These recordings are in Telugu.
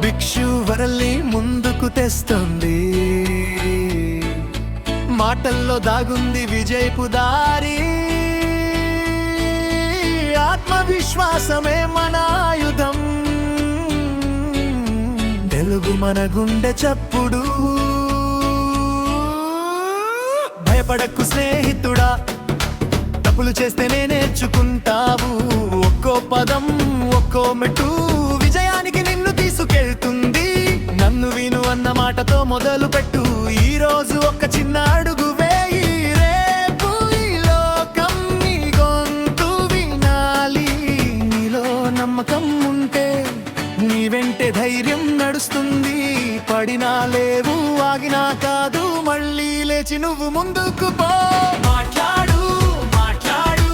భిక్షువరల్లి ముందుకు తెస్తుంది, మాటల్లో దాగుంది విజయపు దారి. ఆత్మవిశ్వాసమే మన ఆయుధం, తెలుగు మన గుండె చప్పుడు. భయపడకు స్నేహితుడా, తప్పులు చేస్తేనే నేర్చుకుంటావు. ఒక్కో పదం ఒక్కో మెట్టు విజయానికి నిన్ను తీసుకెళ్తుంది. నన్ను విను అన్న మాటతో మొదలు పెట్టు. ఈ రోజు ఒక చిన్న అడుగు వేయి, రేపు ఈ లోకం నీ గొంతు వినాలి. నీలో నమ్మకం ఉంటే నీ వెంటే ధైర్యం నడుస్తుంది. పడినా లేవు, ఆగినా కాదు, మళ్ళీ లేచి నువ్వు ముందుకు పో. మాట్లాడు మాట్లాడు,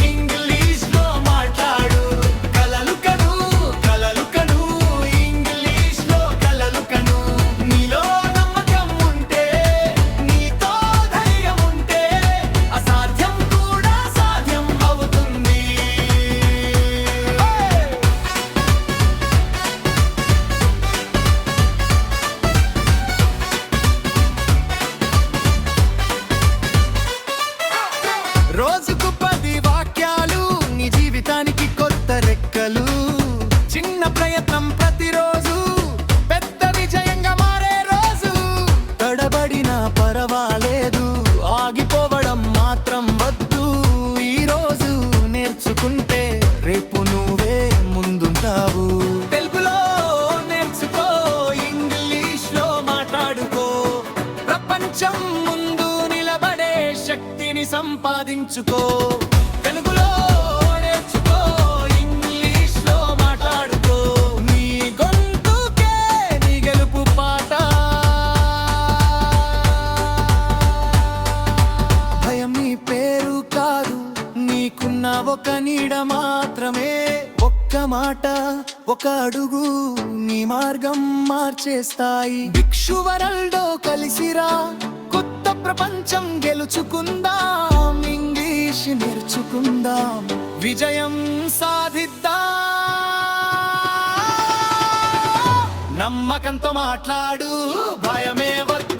ఇంగ్లీష్ లో మాట్లాడు. కలలు కను కలలు కను, ఇంగ్లీష్ లో కలలు కను. నీలో నమ్మకం ఉంటే, నీతో ధైర్యం ఉంటే, అసాధ్యం కూడా సాధ్యం అవుతుంది. రోజుకు 10 వాక్యాలు, నీ జీవితానికి కొత్త రెక్కలు. చిన్న ప్రయత్నం ప్రతిరోజు పెద్ద విజయంగా మారే రోజు. తడబడినా పర్వాలేదు, ఆగిపోవడం మాత్రం వద్దు. ఈ రోజు నేర్చుకుంటే రేపు నువ్వే ముందుంటావు. తెలుగులో నేర్చుకో, ఇంగ్లీష్ లో మాట్లాడుకో. ప్రపంచం ముందు నిలబడే శక్తిని సంపాదించుకో. తెలుగులో నేర్చుకో, ఇంగ్లీష్ లో మాట్లాడుకో. నీ గొంతుకే నీ గెలుపు పాట. భయం నీ పేరు కాదు, నీకున్న ఒక నీడ మాత్రమే. ఒక్క మాట ఒక అడుగు నీ మార్గం మార్చేస్తాయి. భిక్షువరల్డో కలిసిరా, కొత్త ప్రపంచం గెలుచుకుందాం. ఇంగ్లీష్ నేర్చుకుందాం, విజయం సాధిద్దాం. నమ్మకంతో మాట్లాడు, భయమే వద్దు.